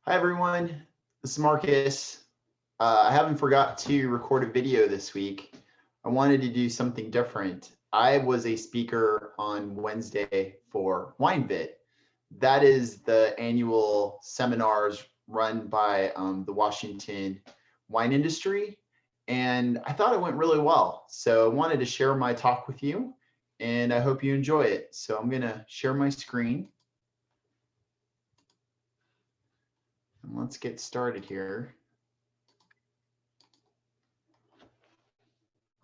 Hi everyone, this is Marcus. I haven't forgot to record a video this week. I wanted to do something different. I was a speaker on Wednesday for WineVit. That is the annual seminars run by the Washington wine industry. And I thought it went really well. So I wanted to share my talk with you and I hope you enjoy it. So I'm gonna share my screen. Let's get started here.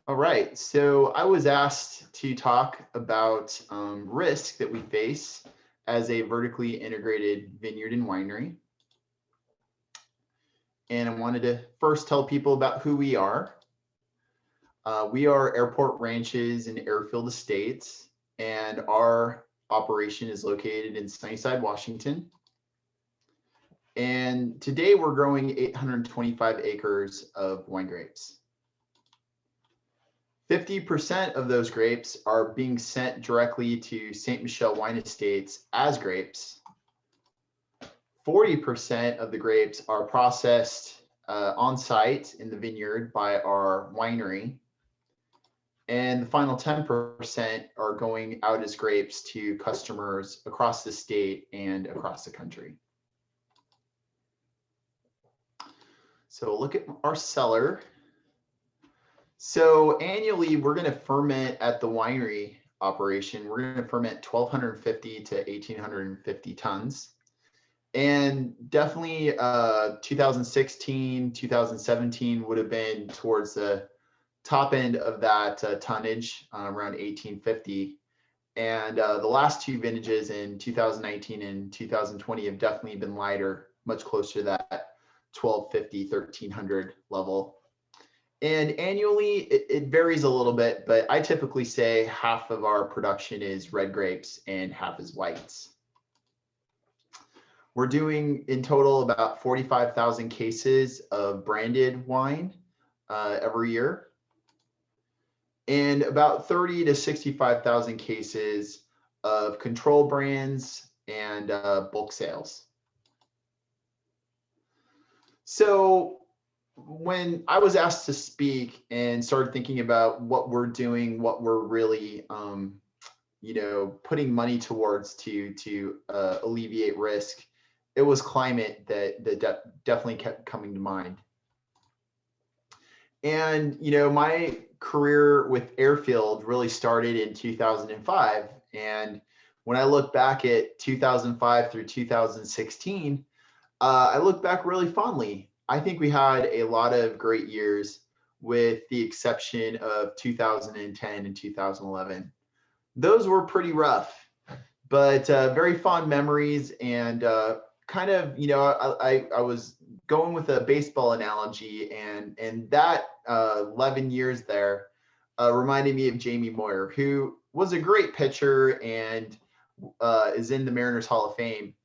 All right, so I was asked to talk about risk that we face as a vertically integrated vineyard and winery. And I wanted to first tell people about who we are. We are Airport Ranches and Airfield Estates, and our operation is located in Sunnyside, Washington. And today we're growing 825 acres of wine grapes. 50% of those grapes are being sent directly to St. Michel Wine Estates as grapes. 40% of the grapes are processed on site in the vineyard by our winery. And the final 10% are going out as grapes to customers across the state and across the country. So look at our cellar. So annually, we're going to ferment at the winery operation. We're going to ferment 1,250 to 1,850 tons. And definitely 2016, 2017 would have been towards the top end of that tonnage, around 1,850. And the last two vintages in 2019 and 2020 have definitely been lighter, much closer to that 1,250, 1,300 level. And annually, it varies a little bit, but I typically say half of our production is red grapes and half is whites. We're doing in total about 45,000 cases of branded wine every year, and about 30 to 65,000 cases of control brands and bulk sales. So when I was asked to speak and started thinking about what we're doing, what we're really, putting money towards to alleviate risk, it was climate that definitely kept coming to mind. And my career with Airfield really started in 2005, and when I look back at 2005 through 2016, I look back really fondly. I think we had a lot of great years with the exception of 2010 and 2011. Those were pretty rough, but very fond memories. And kind of, I was going with a baseball analogy, and that 11 years there reminded me of Jamie Moyer, who was a great pitcher and is in the Mariners Hall of Fame.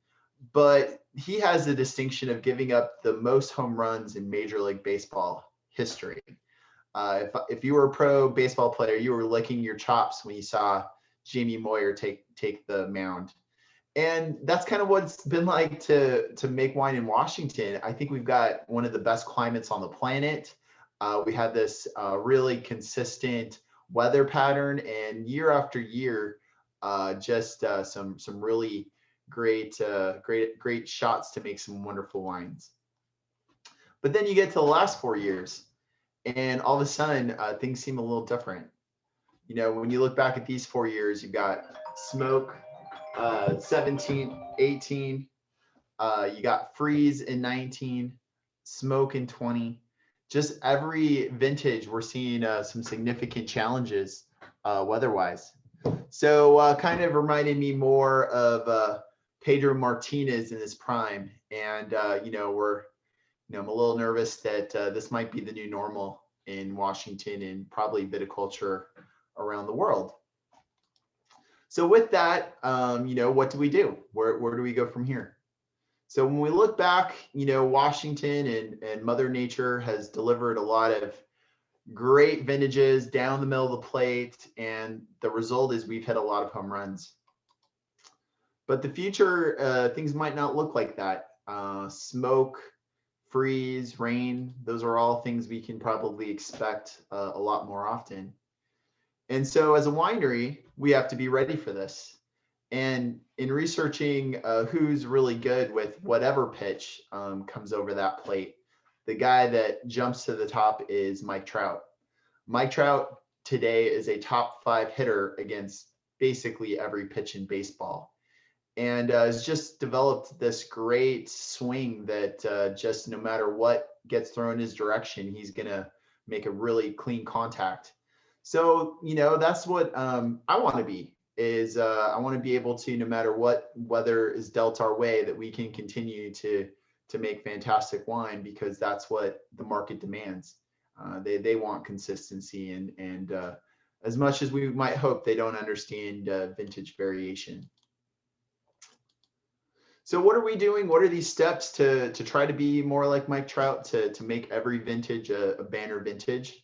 But he has the distinction of giving up the most home runs in Major League Baseball history. If you were a pro baseball player, you were licking your chops when you saw Jamie Moyer take the mound. And that's kind of what it's been like to make wine in Washington. I think we've got one of the best climates on the planet. We have this really consistent weather pattern, and year after year, just some really great shots to make some wonderful wines. But then you get to the last 4 years, and all of a sudden things seem a little different. When you look back at these 4 years, you've got smoke 17, 18, you got freeze in 19, smoke in 20. Just every vintage, we're seeing some significant challenges weather-wise. So kind of reminded me more of Pedro Martinez in his prime, and I'm a little nervous that this might be the new normal in Washington and probably viticulture around the world. So with that, what do we do? Where do we go from here? So when we look back, Washington and Mother Nature has delivered a lot of great vintages down the middle of the plate, and the result is we've hit a lot of home runs. But the future, things might not look like that. smoke, freeze, rain. Those are all things we can probably expect a lot more often. And so as a winery, we have to be ready for this. And in researching who's really good with whatever pitch comes over that plate, the guy that jumps to the top is Mike Trout. Mike Trout today is a top 5 hitter against basically every pitch in baseball, and has just developed this great swing that just no matter what gets thrown his direction, he's going to make a really clean contact. So, that's what I want to be is I want to be able to, no matter what weather is dealt our way, that we can continue to make fantastic wine, because that's what the market demands. They want consistency, and as much as we might hope, they don't understand vintage variation. So what are we doing? What are these steps to try to be more like Mike Trout, to make every vintage a banner vintage?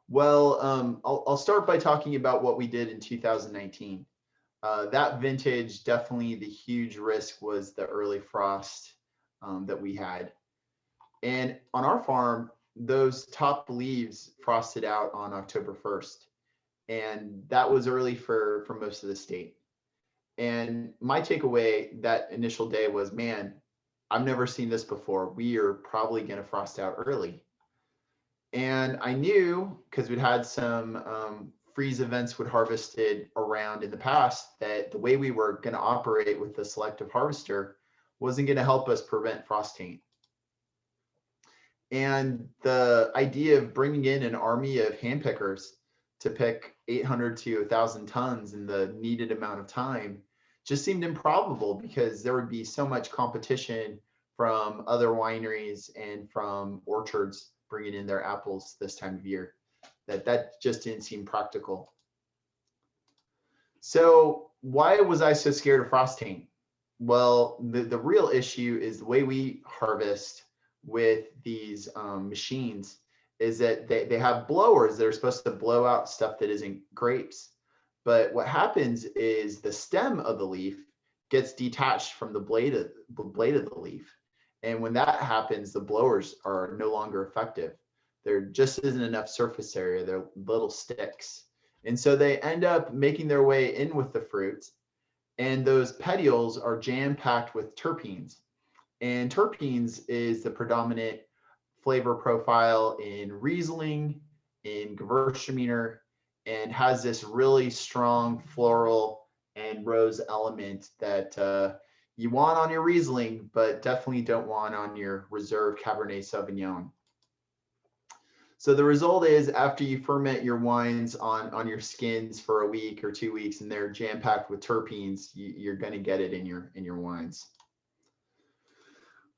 Well, I'll start by talking about what we did in 2019. That vintage, definitely the huge risk was the early frost that we had. And on our farm, those top leaves frosted out on October 1st. And that was early for most of the state. And my takeaway that initial day was, man, I've never seen this before. We are probably going to frost out early. And I knew, because we'd had some freeze events would harvested around in the past, that the way we were going to operate with the selective harvester wasn't going to help us prevent frost taint. And the idea of bringing in an army of hand pickers to pick 800 to 1,000 tons in the needed amount of time just seemed improbable, because there would be so much competition from other wineries and from orchards bringing in their apples this time of year, that just didn't seem practical. So why was I so scared of frost taint? Well, the real issue is the way we harvest with these machines is that they have blowers that are supposed to blow out stuff that isn't grapes. But what happens is the stem of the leaf gets detached from the blade of the leaf. And when that happens, the blowers are no longer effective. There just isn't enough surface area. They're little sticks. And so they end up making their way in with the fruit. And those petioles are jam-packed with terpenes. And terpenes is the predominant flavor profile in Riesling, in Gewürztraminer, and has this really strong floral and rose element that you want on your Riesling, but definitely don't want on your reserve Cabernet Sauvignon. So the result is, after you ferment your wines on your skins for a week or 2 weeks, and they're jam-packed with terpenes, you're going to get it in your wines.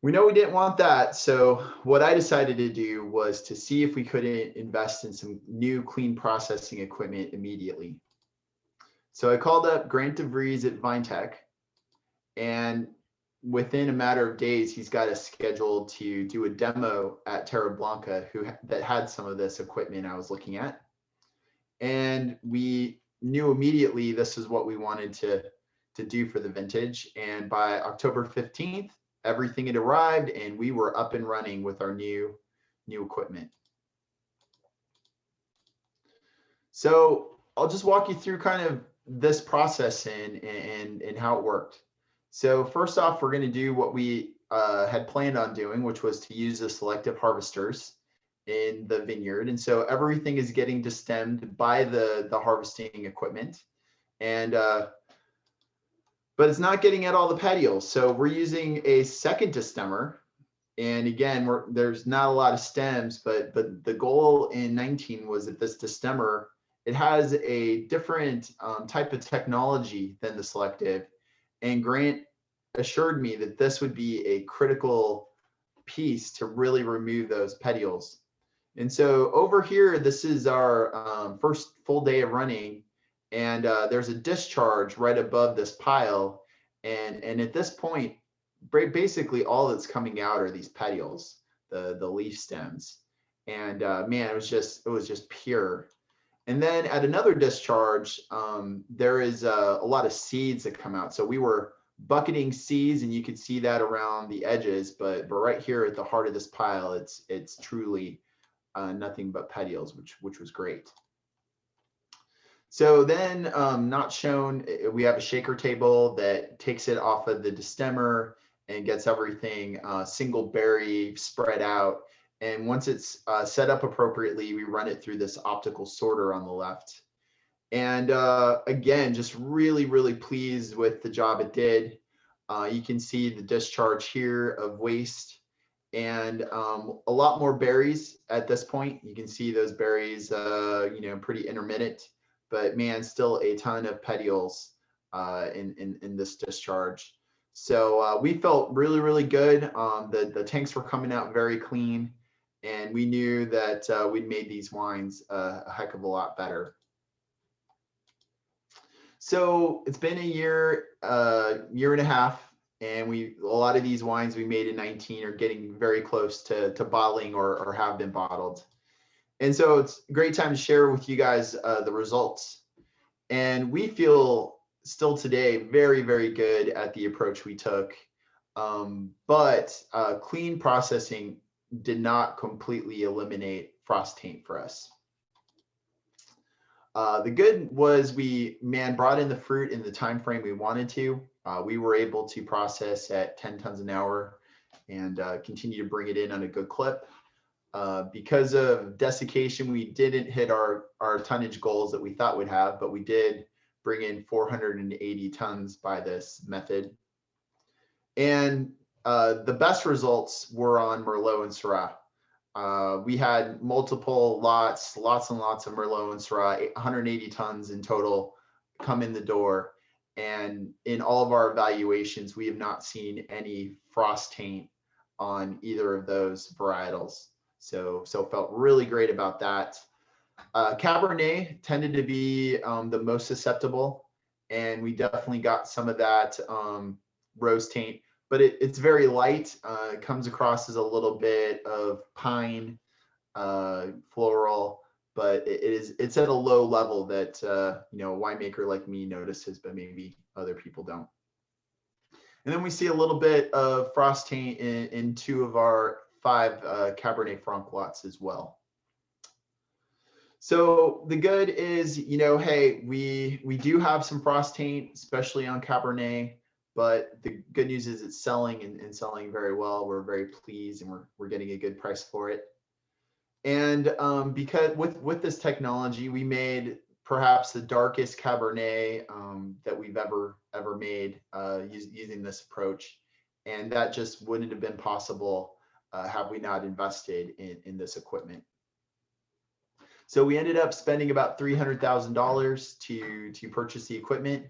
We know we didn't want that. So what I decided to do was to see if we couldn't invest in some new clean processing equipment immediately. So I called up Grant DeVries at VineTech, and within a matter of days, he's got us scheduled to do a demo at Terra Blanca that had some of this equipment I was looking at. And we knew immediately this is what we wanted to do for the vintage. And by October 15th, everything had arrived and we were up and running with our new equipment. So I'll just walk you through kind of this process and how it worked. So first off, we're going to do what we had planned on doing, which was to use the selective harvesters in the vineyard. And so everything is getting destemmed by the harvesting equipment. And but it's not getting at all the petioles. So we're using a second destemmer. And again, there's not a lot of stems, but the goal in 19 was that this destemmer, it has a different type of technology than the selective. And Grant assured me that this would be a critical piece to really remove those petioles. And so over here, this is our first full day of running. And there's a discharge right above this pile. And at this point, basically all that's coming out are these petioles, the leaf stems. And man, it was just pure. And then at another discharge, there is a lot of seeds that come out. So we were bucketing seeds, and you can see that around the edges, but right here at the heart of this pile, it's truly nothing but petioles, which was great. So then, not shown, we have a shaker table that takes it off of the destemmer and gets everything single berry spread out. And once it's set up appropriately, we run it through this optical sorter on the left. And again, just really, really pleased with the job it did. You can see the discharge here of waste, and a lot more berries at this point. You can see those berries, pretty intermittent, but man, still a ton of petioles in this discharge. So we felt really, really good. The tanks were coming out very clean, and we knew that we'd made these wines a heck of a lot better. So it's been a year, year and a half, and a lot of these wines we made in 19 are getting very close to bottling or have been bottled. And so it's a great time to share with you guys the results. And we feel still today very, very good at the approach we took. But clean processing did not completely eliminate frost taint for us. The good was we brought in the fruit in the time frame we wanted to. We were able to process at 10 tons an hour and continue to bring it in on a good clip. Because of desiccation, we didn't hit our tonnage goals that we thought we'd have, but we did bring in 480 tons by this method. And the best results were on Merlot and Syrah. We had multiple lots and lots of Merlot and Syrah, 180 tons in total come in the door. And in all of our evaluations, we have not seen any frost taint on either of those varietals. So felt really great about that. Cabernet tended to be the most susceptible, and we definitely got some of that rose taint, but it's very light. It comes across as a little bit of pine, floral, but it's at a low level that a winemaker like me notices, but maybe other people don't. And then we see a little bit of frost taint in 2 of our 5 Cabernet Franc lots as well. So the good is, hey, we do have some frost taint, especially on Cabernet, but the good news is it's selling and selling very well. We're very pleased, and we're getting a good price for it. And because with this technology, we made perhaps the darkest Cabernet that we've ever made using this approach, and that just wouldn't have been possible have we not invested in this equipment. So we ended up spending about $300,000 to purchase the equipment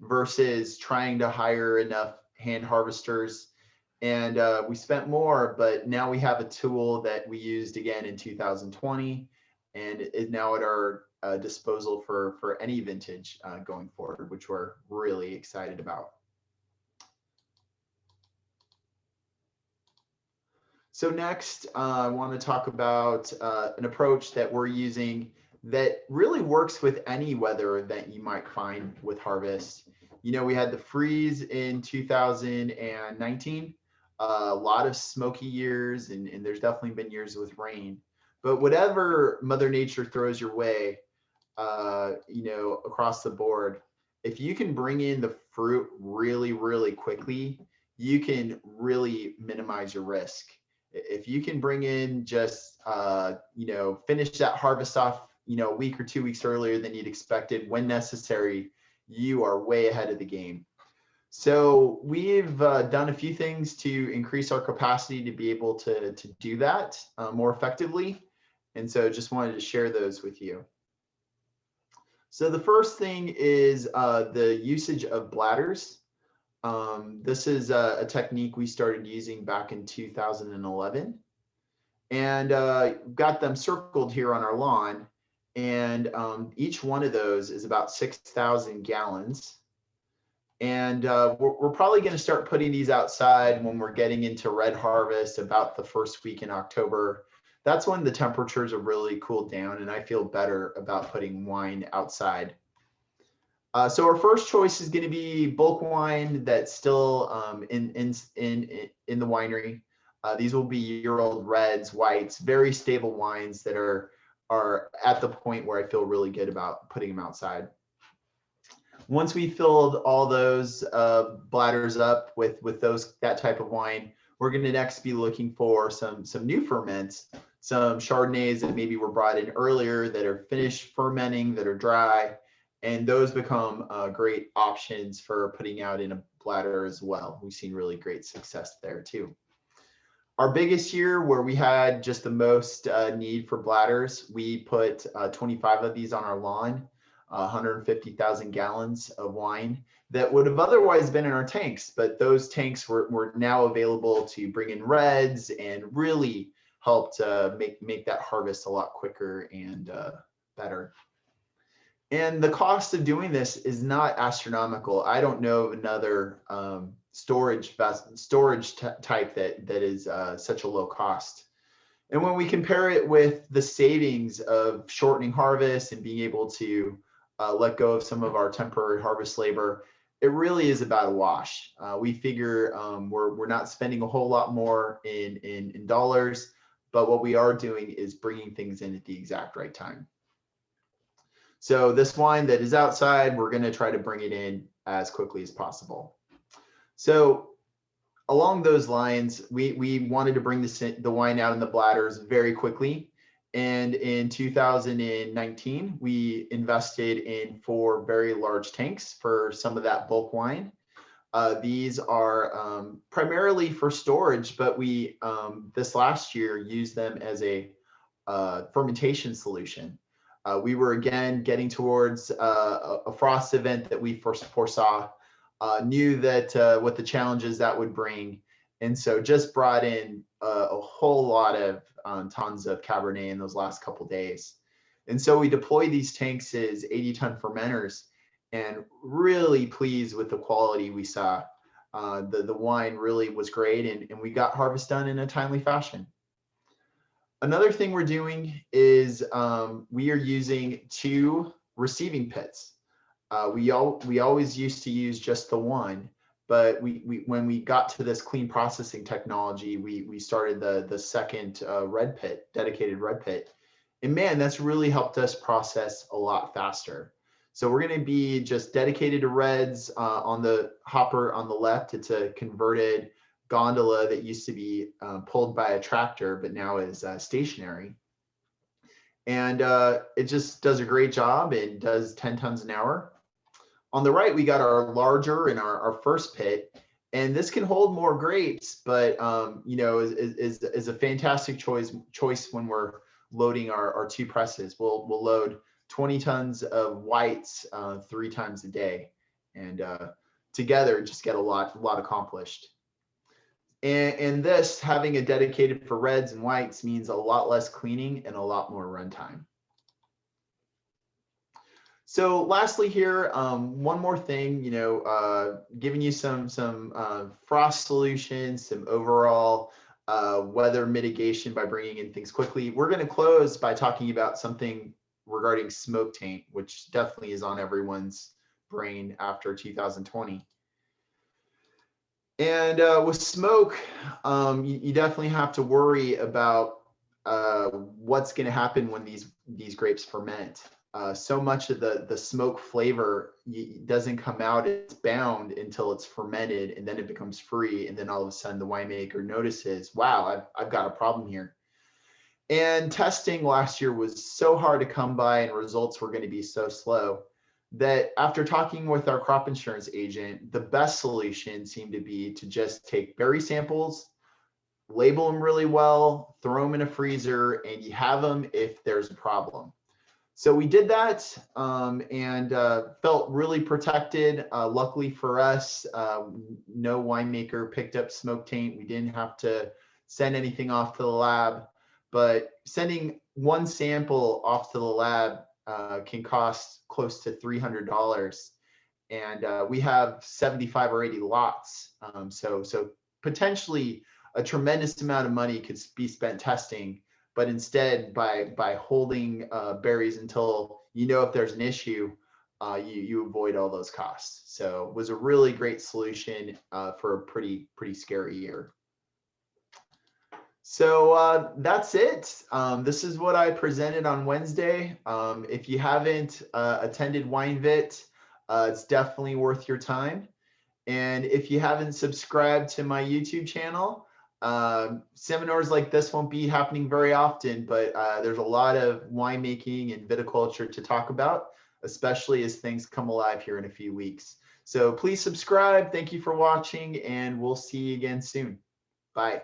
versus trying to hire enough hand harvesters. And we spent more, but now we have a tool that we used again in 2020, and is now at our disposal for any vintage going forward, which we're really excited about. So next, I want to talk about an approach that we're using that really works with any weather event you might find with harvest. We had the freeze in 2019, a lot of smoky years, and there's definitely been years with rain. But whatever Mother Nature throws your way, across the board, if you can bring in the fruit really, really quickly, you can really minimize your risk. If you can bring in just, finish that harvest off, a week or 2 weeks earlier than you'd expected when necessary, you are way ahead of the game. So we've done a few things to increase our capacity to be able to do that more effectively. And so just wanted to share those with you. So the first thing is the usage of bladders. This is a technique we started using back in 2011, and got them circled here on our lawn. And each one of those is about 6,000 gallons. And we're probably going to start putting these outside when we're getting into red harvest, about the first week in October. That's when the temperatures are really cooled down, and I feel better about putting wine outside. So our first choice is going to be bulk wine that's still in the winery. These will be year-old reds, whites, very stable wines that are at the point where I feel really good about putting them outside. Once we filled all those bladders up with that type of wine, we're going to next be looking for some new ferments, some Chardonnays that maybe were brought in earlier that are finished fermenting, that are dry, and those become great options for putting out in a bladder as well. We've seen really great success there too. Our biggest year where we had just the most need for bladders, we put 25 of these on our lawn, 150,000 gallons of wine that would have otherwise been in our tanks, but those tanks were now available to bring in reds and really helped make that harvest a lot quicker and better. And the cost of doing this is not astronomical. I don't know of another storage type that is such a low cost. And when we compare it with the savings of shortening harvest and being able to let go of some of our temporary harvest labor, it really is about a wash. We figure we're not spending a whole lot more in dollars, but what we are doing is bringing things in at the exact right time. So this wine that is outside, we're going to try to bring it in as quickly as possible. So along those lines, we wanted to bring the wine out in the bladders very quickly. And in 2019, we invested in 4 very large tanks for some of that bulk wine. These are primarily for storage, but we this last year used them as a fermentation solution. We were again getting towards a frost event that we foresaw, knew that what the challenges that would bring, and so just brought in a whole lot of tons of Cabernet in those last couple of days. And so we deployed these tanks as 80-ton fermenters, and really pleased with the quality we saw. The wine really was great, and we got harvest done in a timely fashion. Another thing we're doing is we are using 2 receiving pits. We always used to use just the one, but when we got to this clean processing technology, we started the second dedicated red pit. And man, that's really helped us process a lot faster. So we're going to be just dedicated to reds on the hopper on the left. It's a converted gondola that used to be pulled by a tractor, but now is stationary. And it just does a great job. It does 10 tons an hour. On the right, we got our larger and our first pit, and this can hold more grapes, but is a fantastic choice when we're loading our 2 presses. We'll load 20 tons of whites 3 times a day, and together just get a lot accomplished. And this, having a dedicated for reds and whites, means a lot less cleaning and a lot more runtime. So lastly here, one more thing, giving you some frost solutions, some overall weather mitigation by bringing in things quickly. We're going to close by talking about something regarding smoke taint, which definitely is on everyone's brain after 2020. And with smoke, you definitely have to worry about what's going to happen when these grapes ferment. So much of the smoke flavor doesn't come out, it's bound until it's fermented, and then it becomes free. And then all of a sudden the winemaker notices, wow, I've got a problem here. And testing last year was so hard to come by, and results were going to be so slow, that after talking with our crop insurance agent, the best solution seemed to be to just take berry samples, label them really well, throw them in a freezer, and you have them if there's a problem. So we did that and felt really protected. Luckily for us, no winemaker picked up smoke taint. We didn't have to send anything off to the lab, but sending one sample off to the lab can cost close to $300. And we have 75 or 80 lots. So potentially a tremendous amount of money could be spent testing. But instead, by holding berries until if there's an issue, you avoid all those costs. So it was a really great solution for a pretty scary year. So that's it. This is what I presented on Wednesday. If you haven't attended WineVit, it's definitely worth your time. And if you haven't subscribed to my YouTube channel, seminars like this won't be happening very often, but there's a lot of winemaking and viticulture to talk about, especially as things come alive here in a few weeks. So please subscribe. Thank you for watching, and we'll see you again soon. Bye.